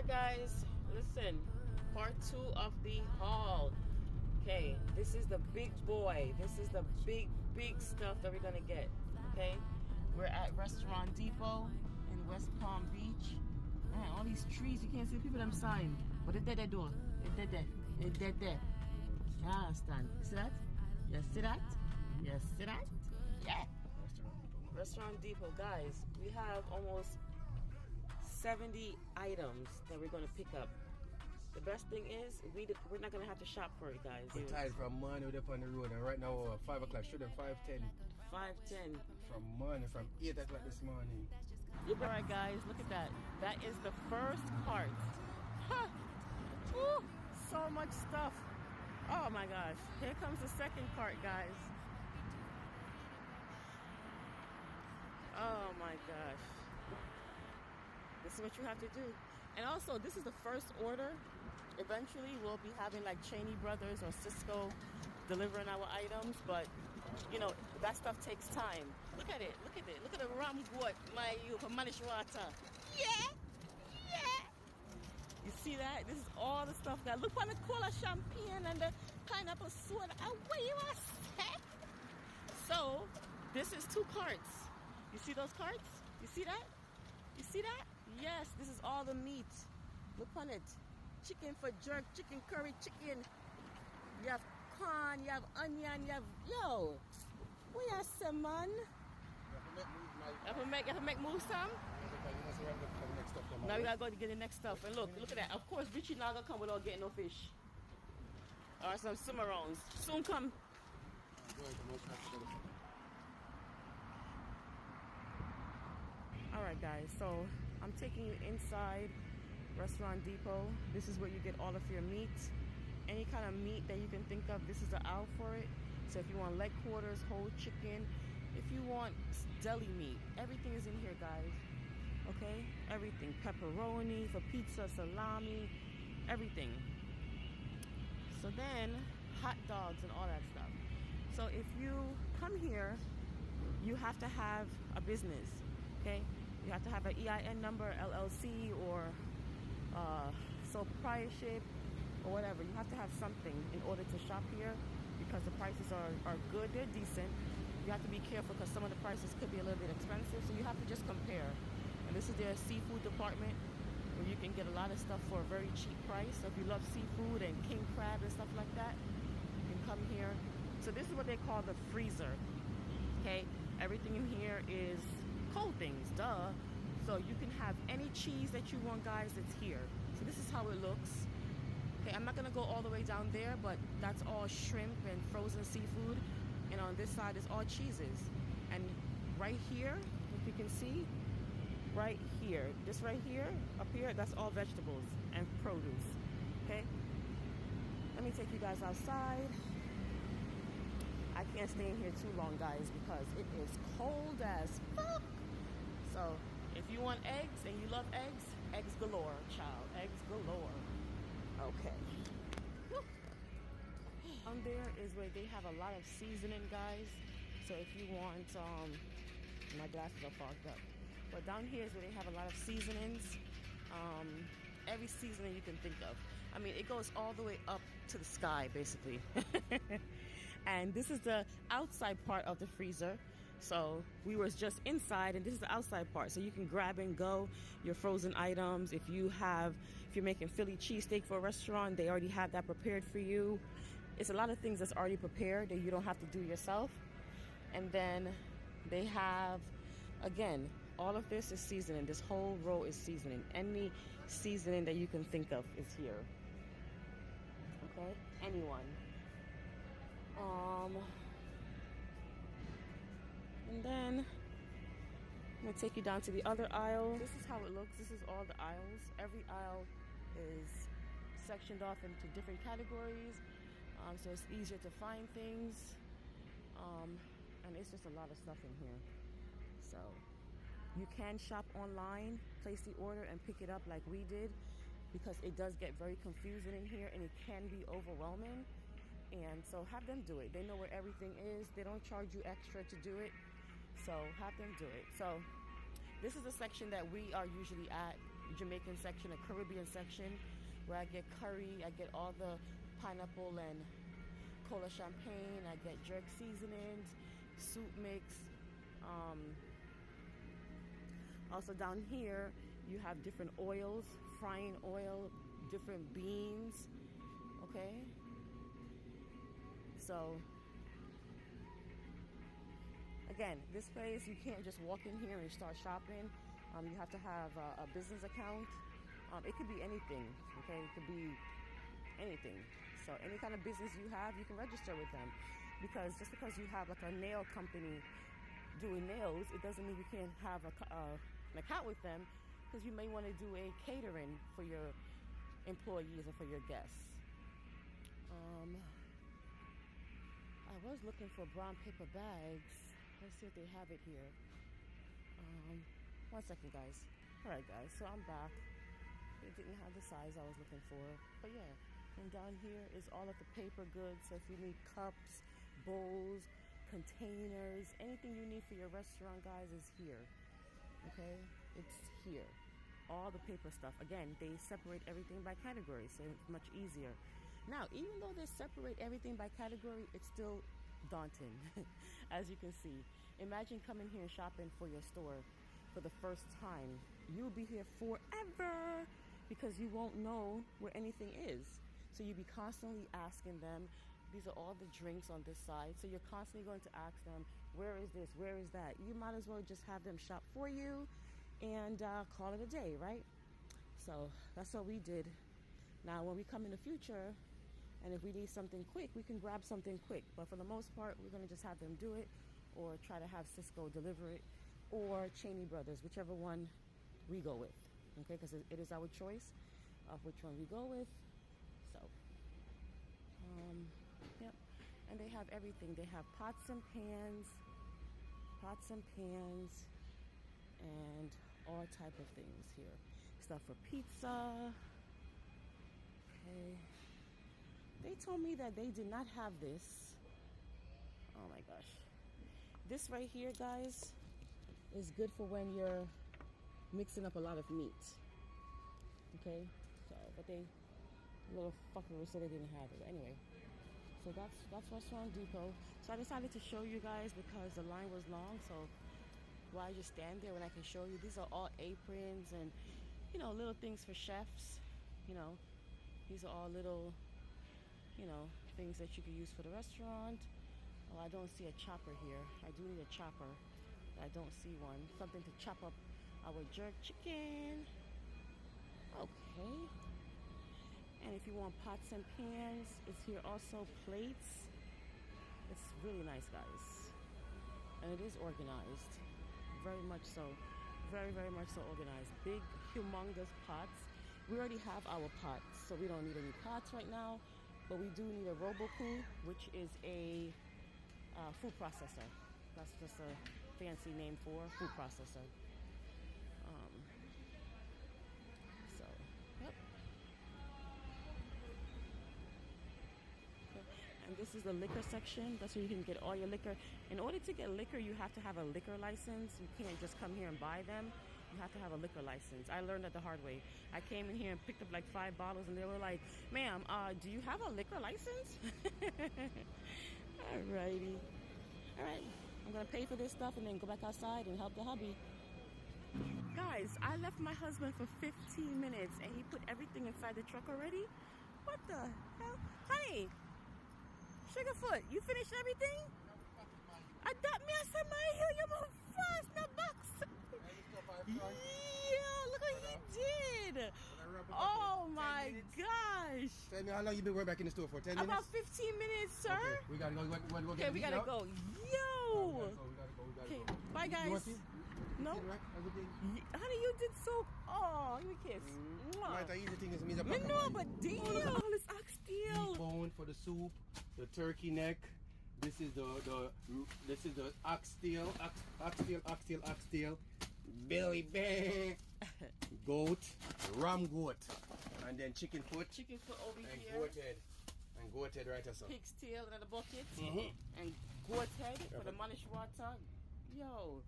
Alright guys, listen, part 2 of the haul. Okay, this is the big boy. This is the big stuff that we're gonna get. Okay, we're at Restaurant Depot in West Palm Beach. Man, all these trees, you can't see people them sign, but it's dead there door. It's dead there. It's dead there. You understand? You see that? You see that? You see that? Yeah. Restaurant Depot, guys. We have almost 70 items that we're going to pick up. The best thing is we're not going to have to shop for it, guys. We're tired from morning, we're up on the road, and right now 5 o'clock, should have 5:10. 5:10. From morning, from 8 o'clock this morning. Alright guys, look at that. That is the first cart. Huh. Ooh, so much stuff. Oh my gosh. Here comes the second cart, guys. Oh my gosh. This is what you have to do. And also, this is the first order. Eventually, we'll be having like Cheney Brothers or Cisco delivering our items, but you know, that stuff takes time. Look at it. Look at it. Look at the rum goat, my youth, manish water. Yeah. Yeah. You see that? This is all the stuff that look on the cola champagne and the pineapple soda. What you want to say? So, this is 2 carts. You see those carts? You see that? You see that? Yes, this is all the meat. Look on it. Chicken for jerk, chicken curry, chicken. You have corn, you have onion, you have... Yo! What you say, man? You have to make moves, Sam? Now we gotta go to get the next stuff. And look at that. Of course, Richie not gonna come without getting no fish. Or some cimarrones. Soon come. Alright guys, so I'm taking you inside Restaurant Depot. This is where you get all of your meat. Any kind of meat that you can think of, this is the aisle for it. So if you want leg quarters, whole chicken, if you want deli meat, everything is in here, guys. Okay? Everything. Pepperoni for pizza, salami, everything. So then, hot dogs and all that stuff. So if you come here, you have to have a business. Okay? You have to have an EIN number, LLC, or sole proprietorship, or whatever. You have to have something in order to shop here because the prices are good, they're decent. You have to be careful because some of the prices could be a little bit expensive, so you have to just compare. And this is their seafood department where you can get a lot of stuff for a very cheap price. So if you love seafood and king crab and stuff like that, you can come here. So this is what they call the freezer. Okay? Everything in here is cold things, duh. So you can have any cheese that you want, guys, it's here. So this is how it looks. Okay, I'm not gonna go all the way down there, but that's all shrimp and frozen seafood. And on this side is all cheeses. And right here, if you can see, right here, this right here, up here, that's all vegetables and produce. Okay? Let me take you guys outside. I can't stay in here too long, guys, because it is cold as fuck. So, if you want eggs and you love eggs, eggs galore, child. Eggs galore. Okay. Woo. Down there is where they have a lot of seasoning, guys. So if you want, my glasses are fogged up. But down here is where they have a lot of seasonings. Every seasoning you can think of. I mean, it goes all the way up to the sky, basically. And this is the outside part of the freezer. So we were just inside, and this is the outside part. So you can grab and go your frozen items. If you're making Philly cheesesteak for a restaurant, they already have that prepared for you. It's a lot of things that's already prepared that you don't have to do yourself. And then they have, again, all of this is seasoning. This whole row is seasoning. Any seasoning that you can think of is here. Okay? Anyone. And then I'm gonna take you down to the other aisle. This is how it looks. This is all the aisles. Every aisle is sectioned off into different categories, so it's easier to find things. And it's just a lot of stuff in here. So you can shop online, place the order, and pick it up like we did, because it does get very confusing in here and it can be overwhelming. And so have them do it. They know where everything is. They don't charge you extra to do it. So have them do it. So this is the section that we are usually at. Jamaican section, a Caribbean section, where I get curry, I get all the pineapple and cola champagne, I get jerk seasonings, soup mix. Also down here, you have different oils, frying oil, different beans, okay? So, again, this place, you can't just walk in here and start shopping. You have to have a business account. It could be anything, okay? It could be anything. So any kind of business you have, you can register with them. Because just because you have like a nail company doing nails, it doesn't mean you can't have an account with them, because you may want to do a catering for your employees or for your guests. I was looking for brown paper bags. Let's see if they have it here. 1 second, guys. All right, guys, so I'm back. It didn't have the size I was looking for, but yeah. And down here is all of the paper goods. So if you need cups, bowls, containers, anything you need for your restaurant, guys, is here. Okay, it's here. All the paper stuff. Again, they separate everything by category, so it's much easier. Now, even though they separate everything by category, it's still daunting, as you can see. Imagine coming here and shopping for your store for the first time. You'll be here forever because you won't know where anything is. So you'll be constantly asking them. These are all the drinks on this side. So you're constantly going to ask them, where is this? Where is that? You might as well just have them shop for you and call it a day, right? So that's what we did. Now, when we come in the future, and if we need something quick, we can grab something quick. But for the most part, we're going to just have them do it, or try to have Cisco deliver it, or Cheney Brothers, whichever one we go with. Okay, because it is our choice of which one we go with. So, yep. And they have everything. They have pots and pans, and all type of things here. Stuff for pizza. Okay. They told me that they did not have this. Oh my gosh. This right here, guys, is good for when you're mixing up a lot of meat. Okay? So, but they little fuckers said they didn't have it. Anyway. So that's Restaurant Depot. So I decided to show you guys because the line was long. So why just stand there when I can show you? These are all aprons and, you know, little things for chefs. You know, these are all little, you know, things that you can use for the restaurant. Oh, I don't see a chopper here. I do need a chopper. I don't see one. Something to chop up our jerk chicken. Okay. And if you want pots and pans, it's here also. Plates. It's really nice, guys. And it is organized. Very much so. Very, very much so organized. Big, humongous pots. We already have our pots, so we don't need any pots right now. But we do need a Robocoo, which is a food processor. That's just a fancy name for food processor. So, yep. And this is the liquor section. That's where you can get all your liquor. In order to get liquor, you have to have a liquor license. You can't just come here and buy them. You have to have a liquor license. I learned that the hard way. I came in here and picked up like 5 bottles, and they were like, "Ma'am, do you have a liquor license?" Alrighty. Alright. I'm gonna pay for this stuff and then go back outside and help the hubby. Guys, I left my husband for 15 minutes and he put everything inside the truck already? What the hell? Honey! Sugarfoot, you finished everything? I thought me, I said, my heel, you move fast, no box. Yeah, look what he did. Oh my gosh. Tell me how long you been back in the store for? 10 minutes? About 15 minutes, sir. Okay, we gotta go. Okay, we gotta go. Yo. We gotta Okay, go. bye guys. You want to? No. Everything? Honey, you did so. Oh, give me a kiss. Right, the easy thing is me. Me know, but damn, all this oxtail. Beef bone for the soup, the turkey neck. This is the oxtail, belly bear, goat, ram goat, and then chicken foot over and here. goat head right as well. Pig's tail in the bucket. And goat head for the manish water. Yo.